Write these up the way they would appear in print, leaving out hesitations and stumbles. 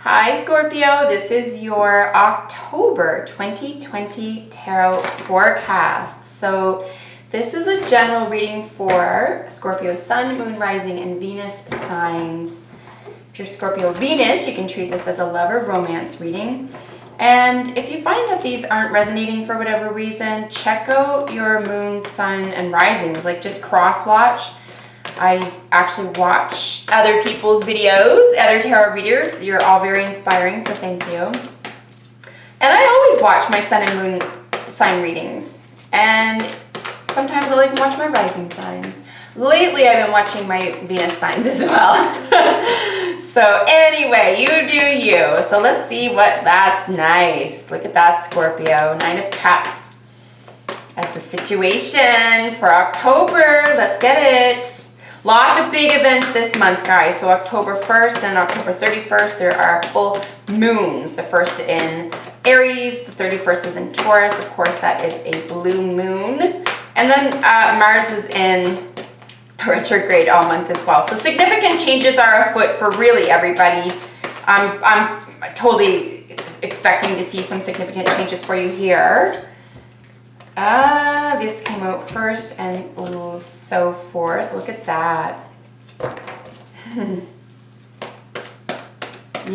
Hi Scorpio, this is your October 2020 tarot forecast. So this is a general reading for Scorpio Sun, Moon, Rising, and Venus signs. If you're Scorpio Venus, you can treat this as a love or romance reading. And if you find that these aren't resonating for whatever reason, check out your Moon, Sun, and Risings. Like just cross-watch. I actually watch other people's videos, other tarot readers. You're all very inspiring, so thank you. And I always watch my Sun and Moon sign readings. And sometimes I'll even watch my rising signs. Lately, I've been watching my Venus signs as well. So anyway, you do you. So let's see what that's nice. Look at that, Scorpio. 9 of Cups. That's the situation for October. Let's get it. Lots of big events this month, guys. So October 1st and October 31st, there are full moons. The first in Aries, the 31st is in Taurus. Of course, that is a blue moon. And then Mars is in retrograde all month as well. So significant changes are afoot for really everybody. I'm totally expecting to see some significant changes for you here. This came out first and so forth. Look at that. You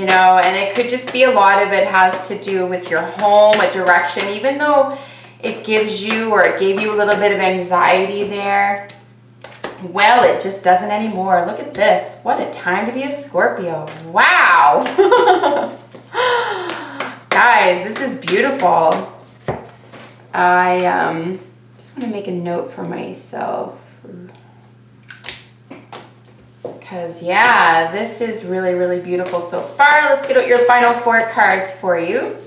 know, and it could just be a lot of it has to do with your home, a direction, even though it gives you or it gave you a little bit of anxiety there. Well, it just doesn't anymore. Look at this. What a time to be a Scorpio. Wow. Guys, this is beautiful. I just want to make a note for myself. Because, yeah, this is really, really beautiful so far. Let's get out your final 4 cards for you.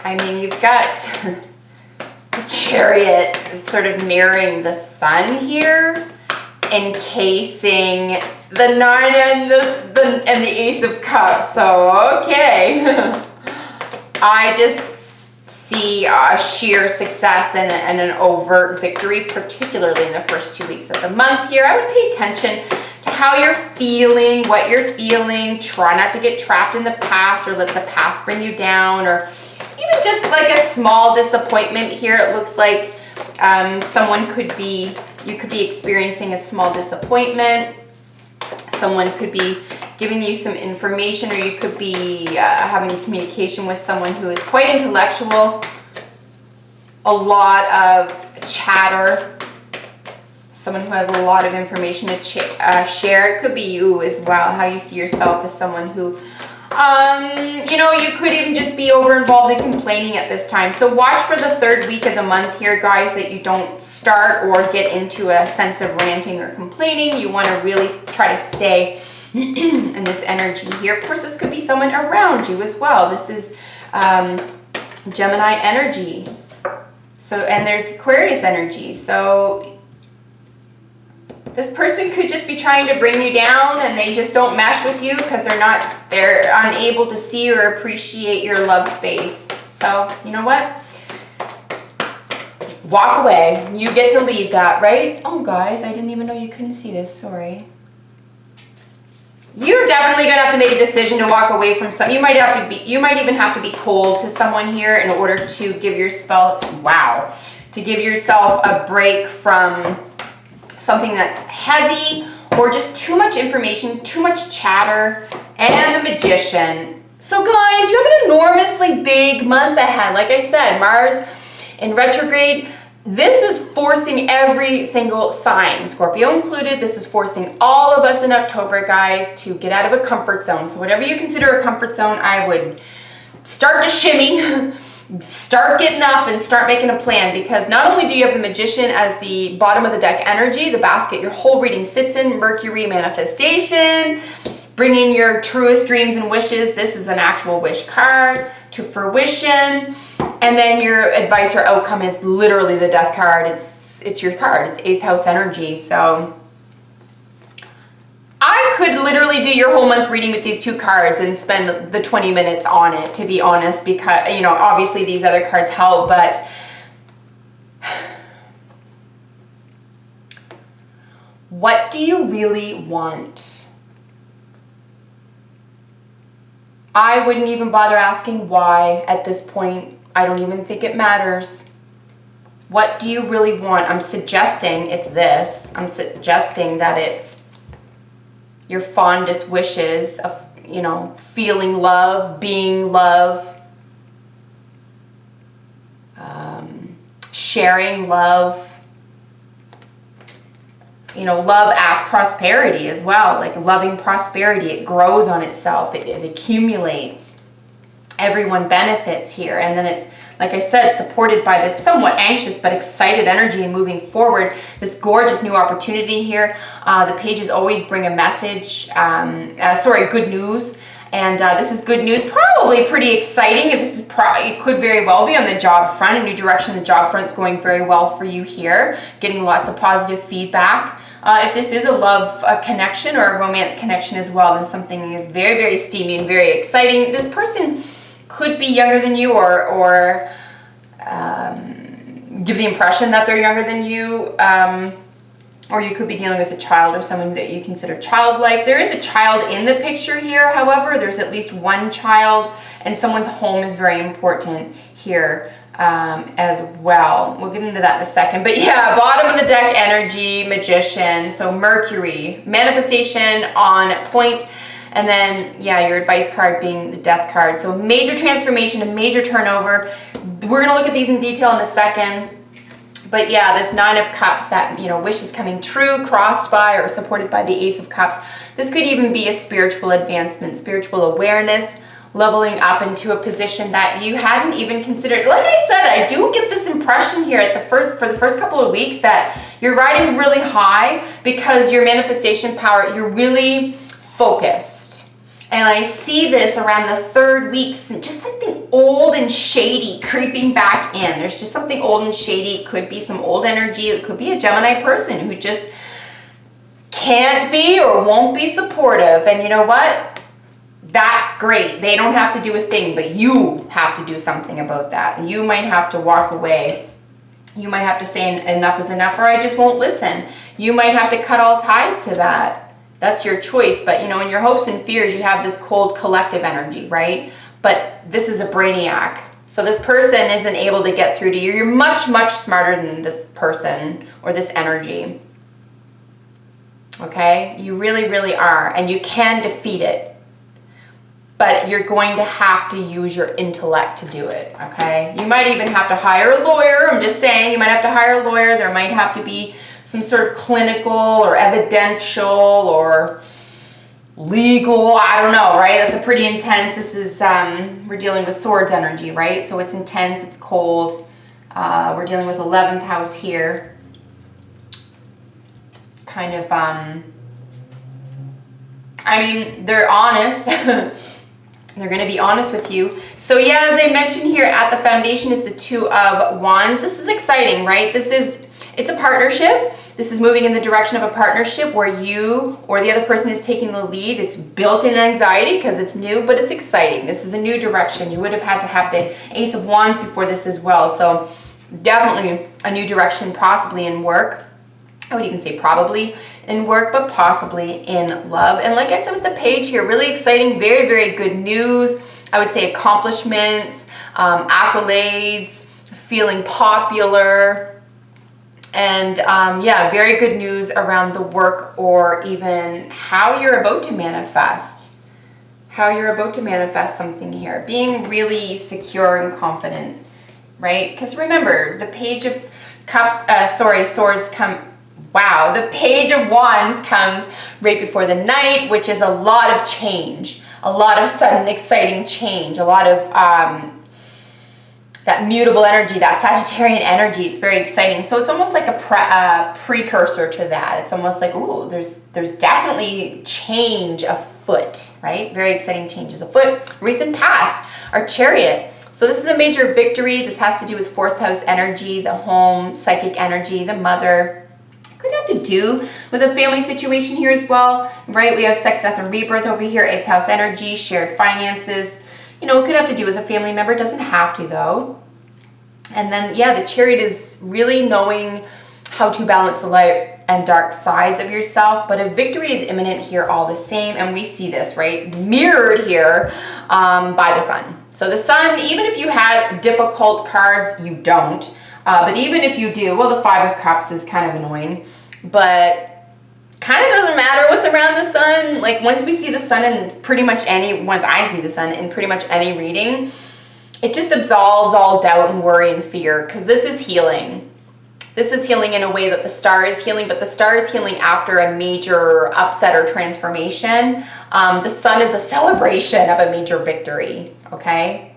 I mean, you've got the Chariot sort of mirroring the Sun here, encasing the 9 and the Ace of Cups. So, okay. I just see a sheer success and an overt victory, particularly in the first 2 weeks of the month here. I would pay attention to how you're feeling, what you're feeling. Try not to get trapped in the past or let the past bring you down, or even just like a small disappointment here. It looks like you could be experiencing a small disappointment. Someone could be giving you some information, or you could be having communication with someone who is quite intellectual. A lot of chatter. Someone who has a lot of information to share. It could be you as well, how you see yourself as someone who, you know, you could even just be over involved in complaining at this time. So watch for the 3rd week of the month here, guys, that you don't start or get into a sense of ranting or complaining. You want to really try to stay in this energy here. Of course, this could be someone around you as well. This is Gemini energy. So, and there's Aquarius energy. So this person could just be trying to bring you down, and they just don't mesh with you because they're unable to see or appreciate your love space. So, you know what? Walk away. You get to leave that, right? Oh, guys, I didn't even know you couldn't see this. Sorry. You're definitely going to have to make a decision to walk away from something. You might even have to be cold to someone here in order to give yourself, to give yourself a break from something that's heavy or just too much information, too much chatter. And the Magician. So guys, you have an enormously big month ahead. Like I said, Mars in retrograde. This is forcing every single sign, Scorpio included. This is forcing all of us in October, guys, to get out of a comfort zone. So whatever you consider a comfort zone, I would start to shimmy, start getting up and start making a plan, because not only do you have the Magician as the bottom of the deck energy, the basket your whole reading sits in, Mercury manifestation, bringing your truest dreams and wishes. This is an actual wish card to fruition. And then your advice or outcome is literally the Death card. It's your card. It's 8th house energy. So I could literally do your whole month reading with these 2 cards and spend the 20 minutes on it, to be honest, because, you know, obviously these other cards help, but What do you really want? I wouldn't even bother asking why at this point. I don't even think it matters. What do you really want? I'm suggesting it's this. I'm suggesting that it's your fondest wishes of, you know, feeling love, being love, sharing love. You know, love as prosperity as well, like loving prosperity. It grows on itself. It accumulates. Everyone benefits here. And then it's, like I said, supported by this somewhat anxious but excited energy and moving forward. This gorgeous new opportunity here. The pages always bring a message, good news. And this is good news, probably pretty exciting. If this is it could very well be on the job front, a new direction. The job front is going very well for you here, getting lots of positive feedback. If this is a love connection or a romance connection as well, then something is very, very steamy and very exciting. This person could be younger than you or give the impression that they're younger than you. Or you could be dealing with a child or someone that you consider childlike. There is a child in the picture here, however. There's at least one child, and someone's home is very important here as well. We'll get into that in a second. But yeah, bottom of the deck energy, Magician. So Mercury, manifestation on point. And then, yeah, your advice card being the Death card. So major transformation, a major turnover. We're going to look at these in detail in a second. But yeah, this Nine of Cups, that, you know, wish is coming true, crossed by or supported by the Ace of Cups. This could even be a spiritual advancement, spiritual awareness, leveling up into a position that you hadn't even considered. Like I said, I do get this impression here for the first couple of weeks that you're riding really high because your manifestation power, you're really focused. And I see this around the third week, just something old and shady creeping back in. There's just something old and shady. It could be some old energy. It could be a Gemini person who just can't be or won't be supportive. And you know what? That's great. They don't have to do a thing, but you have to do something about that. And you might have to walk away. You might have to say enough is enough, or I just won't listen. You might have to cut all ties to that. That's your choice. But, you know, in your hopes and fears, you have this cold collective energy, right? But this is a brainiac. So this person isn't able to get through to you. You're much, much smarter than this person or this energy. Okay? You really, really are. And you can defeat it. But you're going to have to use your intellect to do it. Okay? You might even have to hire a lawyer. I'm just saying, you might have to hire a lawyer. There might have to be some sort of clinical or evidential or legal, I don't know, right? That's a pretty intense, this is, we're dealing with swords energy, right? So it's intense, it's cold. We're dealing with 11th house here. Kind of, I mean, they're honest. They're going to be honest with you. So yeah, as I mentioned here, at the foundation is the Two of Wands. This is exciting, right? It's a partnership. This is moving in the direction of a partnership where you or the other person is taking the lead. It's built-in anxiety because it's new, but it's exciting. This is a new direction. You would have had to have the Ace of Wands before this as well. So definitely a new direction, possibly in work. I would even say probably in work, but possibly in love. And like I said with the page here, really exciting, very, very good news. I would say accomplishments, accolades, feeling popular. And yeah, very good news around the work or even how you're about to manifest. How you're about to manifest something here. Being really secure and confident, right? Because remember, the Page of Cups, Swords come, wow, the Page of Wands comes right before the Knight, which is a lot of change. A lot of sudden exciting change. A lot of that mutable energy, that Sagittarian energy. It's very exciting. So it's almost like a precursor to that. It's almost like, ooh, there's definitely change afoot, right? Very exciting changes afoot. Recent past, our Chariot. So this is a major victory. This has to do with 4th house energy, the home, psychic energy, the mother. Could have to do with a family situation here as well, right? We have sex, death, and rebirth over here, 8th house energy, shared finances. You know, it could have to do with a family member. It doesn't have to, though. And then, yeah, the Chariot is really knowing how to balance the life, and dark sides of yourself, but a victory is imminent here all the same. And we see this, right, mirrored here by the sun. So the sun, even if you had difficult cards, you don't. But even if you do, well, the Five of Cups is kind of annoying, but kind of doesn't matter what's around the sun. Like once we see the sun in pretty much once I see the sun in pretty much any reading, it just absolves all doubt and worry and fear, because this is healing. This is healing in a way that the star is healing, but the star is healing after a major upset or transformation. The sun is a celebration of a major victory, okay?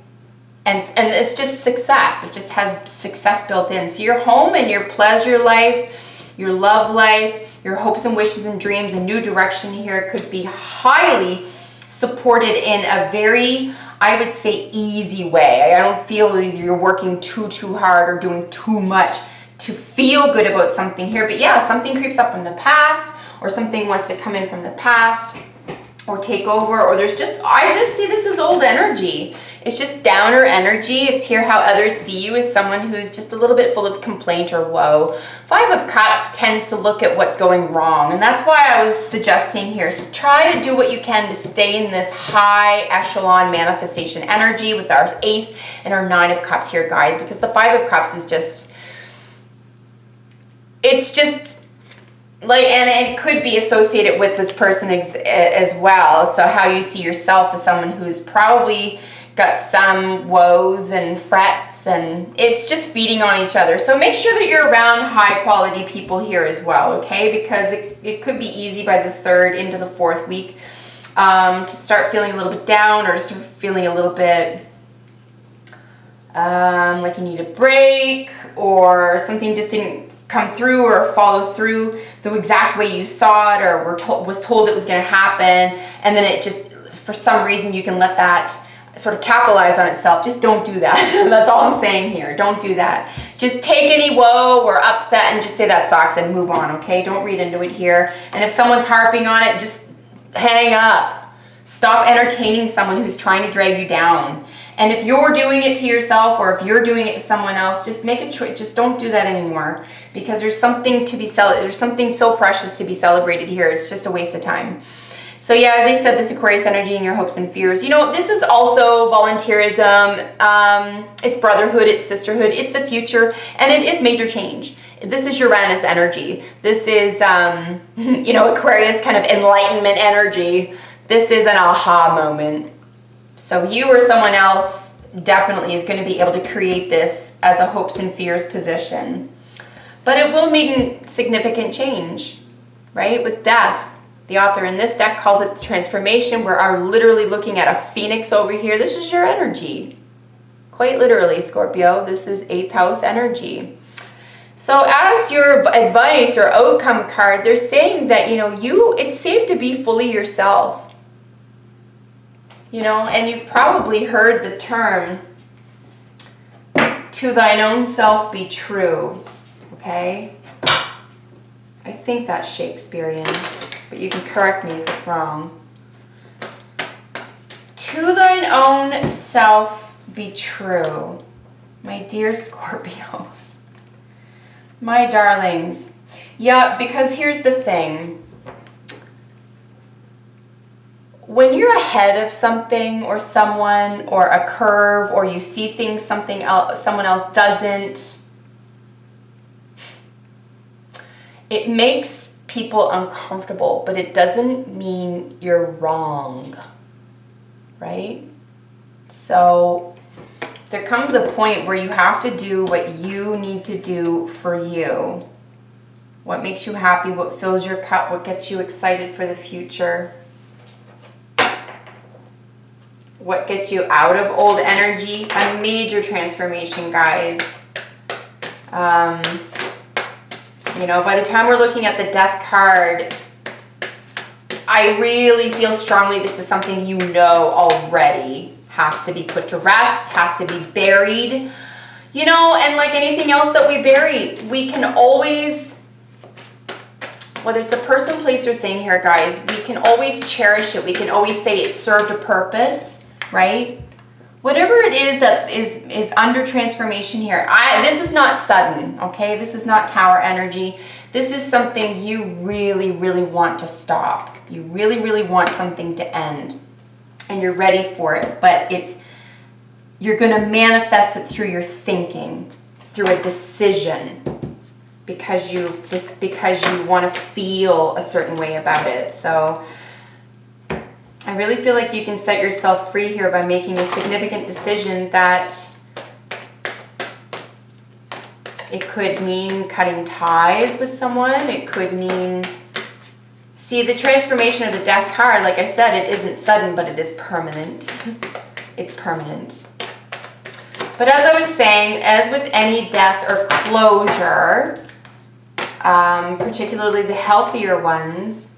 And it's just success. It just has success built in. So your home and your pleasure life, your love life, your hopes and wishes and dreams, a new direction here could be highly supported in a very, I would say, easy way. I don't feel you're working too hard or doing too much to feel good about something here. But yeah, something creeps up from the past, or something wants to come in from the past or take over, or I just see this as old energy. It's just downer energy. It's here how others see you as someone who's just a little bit full of complaint or woe. Five of Cups tends to look at what's going wrong. And that's why I was suggesting here, try to do what you can to stay in this high echelon manifestation energy with our Ace and our Nine of Cups here, guys, because the Five of Cups is just, it's just like, and it could be associated with this person as well. So how you see yourself as someone who's probably got some woes and frets, and it's just feeding on each other. So make sure that you're around high quality people here as well, okay? Because it could be easy by the third into the fourth week to start feeling a little bit down, or to start feeling a little bit like you need a break, or something just didn't come through or follow through the exact way you saw it, or was told it was going to happen, and then it just, for some reason, you can let that sort of capitalize on itself. Just don't do that. That's all I'm saying here. Don't do that. Just take any woe or upset and just say that sucks and move on, okay? Don't read into it here. And if someone's harping on it, just hang up. Stop entertaining someone who's trying to drag you down. And if you're doing it to yourself, or if you're doing it to someone else, just make a choice. Just don't do that anymore, because there's something to be there's something so precious to be celebrated here. It's just a waste of time. So yeah, as I said, this Aquarius energy and your hopes and fears. You know, this is also volunteerism. It's brotherhood, it's sisterhood, it's the future, and it is major change. This is Uranus energy. This is, you know, Aquarius kind of enlightenment energy. This is an aha moment. So you or someone else definitely is going to be able to create this as a hopes and fears position. But it will mean significant change, right? With death. The author in this deck calls it the transformation. We are literally looking at a phoenix over here. This is your energy. Quite literally, Scorpio. This is 8th house energy. So as your advice or outcome card, they're saying that, you know, it's safe to be fully yourself. You know, and you've probably heard the term, to thine own self be true. Okay? I think that's Shakespearean, but you can correct me if it's wrong. To thine own self be true. My dear Scorpios. My darlings. Yeah, because here's the thing. When you're ahead of something or someone or a curve, or you see things someone else doesn't, it makes people uncomfortable, but it doesn't mean you're wrong, right? So there comes a point where you have to do what you need to do for you. What makes you happy, what fills your cup, what gets you excited for the future. What gets you out of old energy. A major transformation, guys. You know, by the time we're looking at the death card, I really feel strongly this is something you know already has to be put to rest, has to be buried. You know, and like anything else that we bury, we can always, whether it's a person, place, or thing here, guys, we can always cherish it. We can always say it served a purpose, right? whatever it is that is under transformation here, this is not sudden, okay? This is not tower energy. This is something you really, really want to stop. You really, really want something to end, and you're ready for it, but you're going to manifest it through your thinking, through a decision, because you want to feel a certain way about it. So I really feel like you can set yourself free here by making a significant decision that it could mean cutting ties with someone. It could mean, see, the transformation of the Death card, like I said, it isn't sudden, but it is permanent. It's permanent. But as I was saying, as with any death or closure, particularly the healthier ones,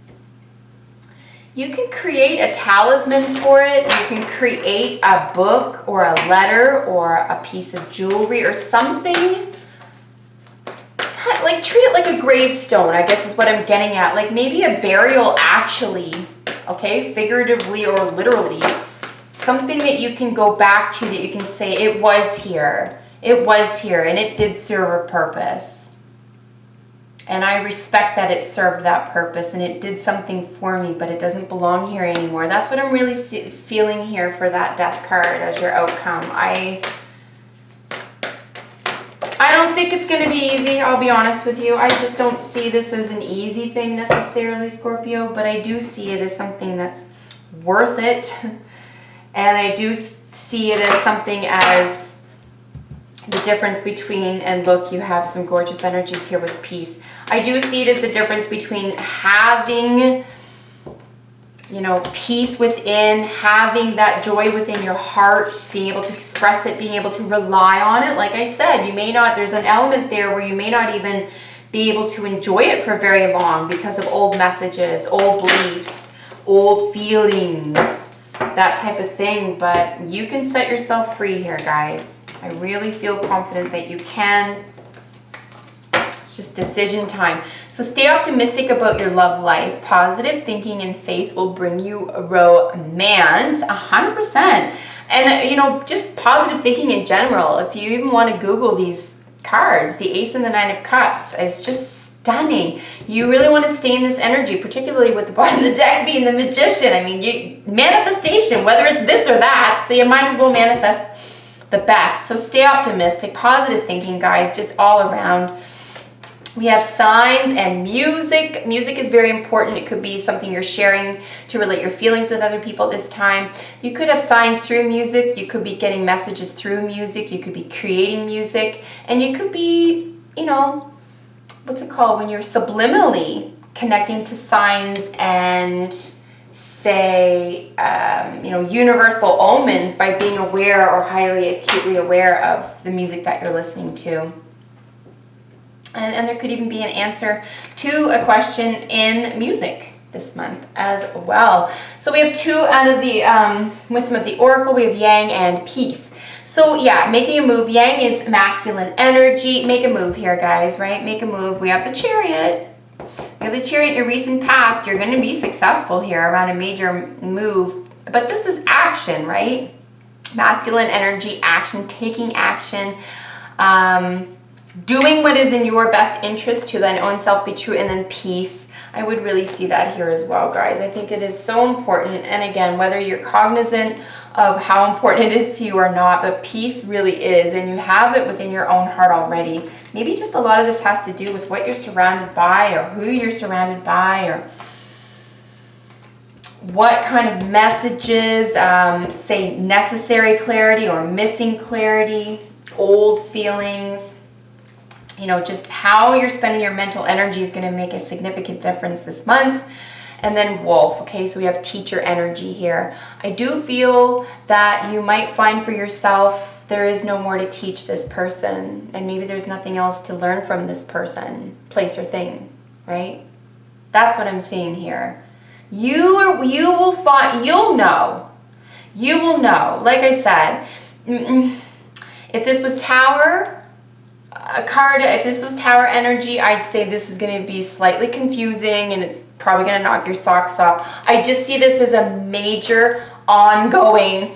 you can create a talisman for it. You can create a book or a letter or a piece of jewelry or something. Like, treat it like a gravestone, I guess is what I'm getting at. Like maybe a burial actually, okay, figuratively or literally. Something that you can go back to, that you can say, it was here, and it did serve a purpose. And I respect that it served that purpose and it did something for me, but it doesn't belong here anymore. That's what I'm really feeling here for that Death card as your outcome. I don't think it's going to be easy, I'll be honest with you. I just don't see this as an easy thing necessarily, Scorpio, but I do see it as something that's worth it. And I do see it as something as the difference between, and look, you have some gorgeous energies here with peace. I do see it as the difference between having, you know, peace within, having that joy within your heart, being able to express it, being able to rely on it. Like I said, you may not, there's an element there where you may not even be able to enjoy it for very long because of old messages, old beliefs, old feelings, that type of thing. But you can set yourself free here, guys. I really feel confident that you can. It's just decision time. So stay optimistic about your love life. Positive thinking and faith will bring you romance, 100%. And, you know, just positive thinking in general. If you even want to Google these cards, the Ace and the Nine of Cups, it's just stunning. You really want to stay in this energy, particularly with the bottom of the deck being the Magician. I mean, manifestation, whether it's this or that, so you might as well manifest the best. So stay optimistic, positive thinking, guys, just all around. We have signs and music. Music is very important. It could be something you're sharing to relate your feelings with other people this time. You could have signs through music. You could be getting messages through music. You could be creating music. And you could be, you know, what's it called? When you're subliminally connecting to signs and, say, you know, universal omens by being aware or highly acutely aware of the music that you're listening to. And there could even be an answer to a question in music this month as well. So we have two out of the wisdom of the oracle. We have Yang and Peace. So yeah, making a move. Yang is masculine energy. Make a move here, guys, right? Make a move. We have the Chariot. We have the Chariot in your recent past. You're going to be successful here around a major move. But this is action, right? Masculine energy, action, taking action. Doing what is in your best interest, to thine own self be true, and then peace. I would really see that here as well, guys. I think it is so important. And again, whether you're cognizant of how important it is to you or not, but peace really is, and you have it within your own heart already. Maybe just a lot of this has to do with what you're surrounded by, or who you're surrounded by, or what kind of messages, say necessary clarity or missing clarity, old feelings. You know, just how you're spending your mental energy is going to make a significant difference this month. And then Wolf, okay, so we have teacher energy here. I do feel that you might find for yourself there is no more to teach this person, and maybe there's nothing else to learn from this person, place, or thing, right? That's what I'm seeing here. You will find, you'll know. You will know. Like I said, if this was Tower, a card, if this was Tower energy, I'd say this is going to be slightly confusing and it's probably going to knock your socks off. I just see this as a major ongoing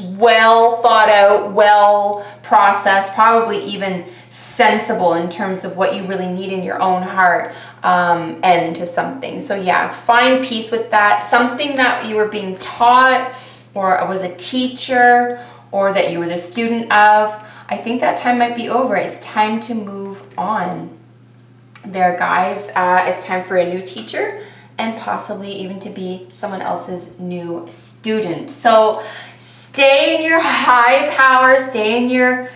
well thought out, well processed, probably even sensible in terms of what you really need in your own heart, end to something. So yeah, find peace with that. Something that you were being taught or was a teacher or that you were the student of, I think that time might be over. It's time to move on there, guys. It's time for a new teacher and possibly even to be someone else's new student. So stay in your high power, stay in your,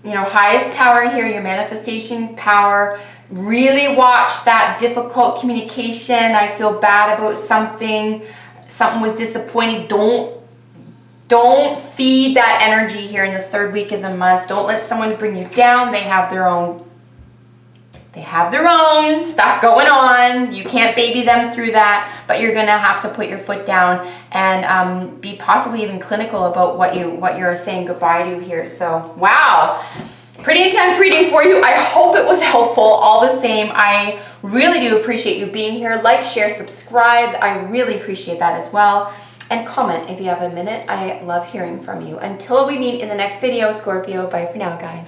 highest power here, your manifestation power. Really watch that difficult communication. I feel bad about something was disappointing. Don't feed that energy here in the third week of the month. Don't let someone bring you down. They have their own stuff going on. You can't baby them through that, but you're gonna have to put your foot down and be possibly even clinical about what you're saying goodbye to here. So wow, pretty intense reading for you. I hope it was helpful all the same. I really do appreciate you being here. Like, share, subscribe. I really appreciate that as well. And comment if you have a minute. I love hearing from you. Until we meet in the next video, Scorpio, bye for now, guys.